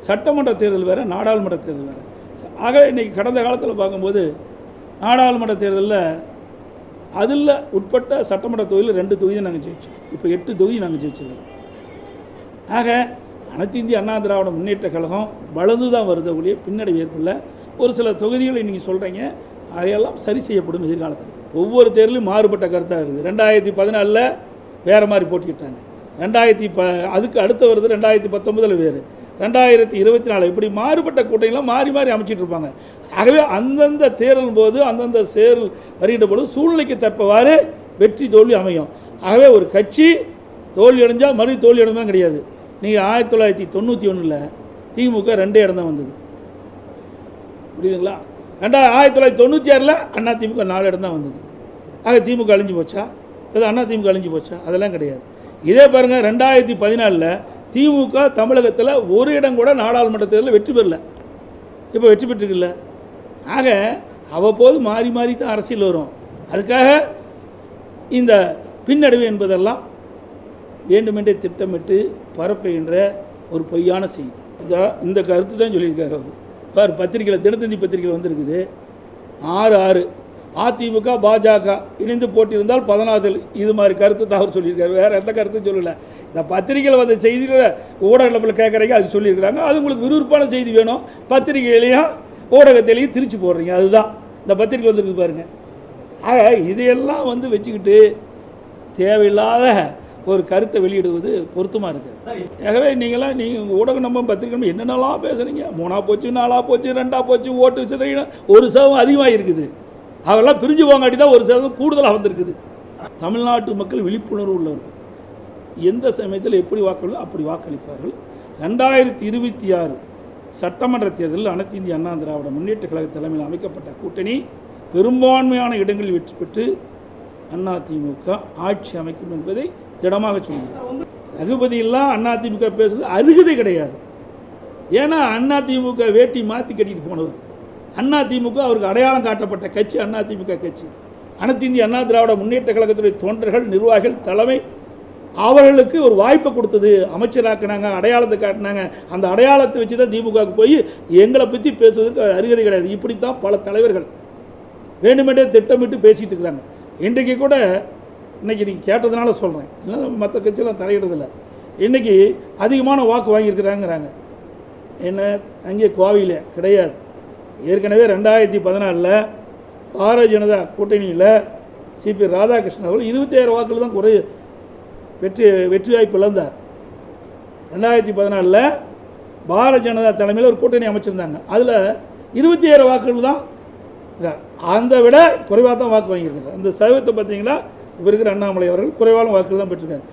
சட்டமன்ற தேர்தல் வேறு, நாடாளுமன்ற தேர்தல் வேறு. ஆக இன்றைக்கி கடந்த காலத்தில் பார்க்கும்போது நாடாளுமன்ற தேர்தலில் அதில் உட்பட்ட சட்டமன்ற தொகுதியில் 2 தொகுதியை நாங்கள் ஜெயித்தோம். இப்போ 8 தொகுதி நாங்கள் ஜெயிச்சிருக்கோம். ஆக அனைத்து இந்திய அண்ணா திராவிட முன்னேற்ற கழகம் வளர்ந்து தான் வருது ஒழிய பின்னடைவு ஏற்படல. ஒரு சில தொகுதிகளை நீங்கள் சொல்கிறீங்க, அதையெல்லாம் சரி செய்யப்படும் எதிர்காலத்தில். ஒவ்வொரு தேர்தலும் மாறுபட்ட கருத்தாக இருக்குது. 2014 வேறு மாதிரி போட்டிக்கிட்டாங்க. அதுக்கு அடுத்த வருது 2019 வேறு, 2024 இப்படி மாறுபட்ட கூட்டணிலாம் மாறி மாறி அமைச்சிட்டு இருப்பாங்க. ஆகவே அந்தந்த தேர்தல் போது அந்தந்த தேர்தல் வருகின்ற பொழுது சூழ்நிலைக்கு தற்பவாறு வெற்றி தோல்வி அமையும். ஆகவே ஒரு கட்சி தோல்வி அடைஞ்சால் மறுபடி தோல்வி அடைஞ்சாலும் கிடையாது. நீங்கள் 1991 திமுக 2 இடம் தான் வந்தது, புரியுதுங்களா? 1996 அண்ணா திமுக 4 இடம் தான் வந்தது. ஆக திமுக அழிஞ்சு போச்சா? அது அண்ணா திமுக அழிஞ்சு போச்சா? அதெல்லாம் கிடையாது. இதே பாருங்கள், 2014 திமுக தமிழகத்தில் ஒரு இடம் கூட நாடாளுமன்ற தேர்தலில் வெற்றி பெறல. இப்போ வெற்றி பெற்றுக்குல்ல. ஆக அவ்வப்போது மாறி மாறி தான் அரசியல் வரும். அதுக்காக இந்த பின்னடைவு என்பதெல்லாம் வேண்டுமென்றே திட்டமிட்டு பரப்புகின்ற ஒரு பொய்யான செய்தி. இந்த கருத்து தான் சொல்லியிருக்காரு அவர். பார், பத்திரிகையில் தினத்தந்தி பத்திரிகையில் வந்திருக்குது. 6-6 அதிமுக பாஜக இணைந்து போட்டியிருந்தால் 14 இது மாதிரி கருத்து தான் அவர் சொல்லியிருக்காரு. வேறு எந்த கருத்தும் சொல்லலை. இந்த பத்திரிகையில் வந்த செய்திகளை ஊடகத்தில் கேட்குறீங்க, அது சொல்லியிருக்கிறாங்க. அது உங்களுக்கு விறுவிறுப்பான செய்தி வேணும், பத்திரிகையிலையும் ஊடகத்திலையும் திரிச்சு போடுறீங்க. அதுதான் இந்த பத்திரிகை வந்துருக்கு பாருங்கள். ஆக இதையெல்லாம் வச்சுக்கிட்டு தேவையில்லாத ஒரு கருத்தை வெளியிடுவது பொருத்தமாக இருக்குது. ஆகவே நீங்கள் ஊடகம் நம்ம பத்திரிக்கை என்னென்னலாம் பேசுகிறீங்க. 3ஆ போச்சு, 4ஆ போச்சு, 2ஆ போச்சு, ஓட்டு சதவீதம் 1% அதிகமாக இருக்குது. அதெல்லாம் பிரிஞ்சு போங்காட்டி தான் 1% கூடுதலாக வந்திருக்குது. தமிழ்நாட்டு மக்கள் விழிப்புணர்வு உள்ளவர்கள் எந்த சமயத்தில் எப்படி வாக்களிப்போ அப்படி வாக்களிப்பார்கள். 2026 சட்டமன்ற தேர்தலில் அனைத்து இந்திய அண்ணா திராவிட முன்னேற்ற கழக தலைமையில் அமைக்கப்பட்ட கூட்டணி பெரும்பான்மையான இடங்களில் வெற்றி பெற்று அதிமுக ஆட்சி அமைக்கும் என்பதை திடமாக சொல்லுங்கள். ரகுபதியெல்லாம் அதிமுக பேசுறது அருகதை கிடையாது. ஏன்னா அதிமுக வேட்டி மாற்றி கட்டிட்டு போனவர். அதிமுக அவருக்கு அடையாளம் காட்டப்பட்ட கட்சி அதிமுக கட்சி. அனைத்து இந்திய அண்ணா திராவிட முன்னேற்ற கழகத்துடைய தொண்டர்கள், நிர்வாகிகள், தலைமை அவர்களுக்கு ஒரு வாய்ப்பை கொடுத்தது. அமைச்சராக்குனாங்க, அடையாளத்தை காட்டினாங்க. அந்த அடையாளத்தை வச்சு தான் திமுகவுக்கு போய் எங்களை பற்றி பேசுவதற்கு அருகதை கிடையாது. இப்படித்தான் பல தலைவர்கள் வேண்டுமென்றே திட்டமிட்டு பேசிகிட்டு இருக்கிறாங்க. இன்றைக்கு கூட இன்றைக்கி நீங்கள் கேட்டதுனால சொல்கிறேன், இல்லை மற்ற கட்சியெல்லாம் தலையிடுறதில்லை. இன்றைக்கி அதிகமான வாக்கு வாங்கியிருக்கிறாங்கிறாங்க. என்ன அங்கே கோவையில் கிடையாது. ஏற்கனவே 2014 பாரதிய ஜனதா கூட்டணியில் சிபி ராதாகிருஷ்ணன் அவர்கள் 27 வாக்குகள் தான் வெற்றி வாய்ப்பு இழந்தார். 2014 பாரதிய ஜனதா தலைமையில் ஒரு கூட்டணி அமைச்சிருந்தாங்க. அதில் 27 வாக்குகள் தான், அந்த விட குறைவாக தான் வாக்கு வாங்கியிருக்காங்க. அந்த சதவீதத்தை பார்த்தீங்கன்னா இப்போ இருக்கிற அண்ணாமலை அவர்கள் குறைவான வாக்குகள் தான் பெற்றிருக்காங்க.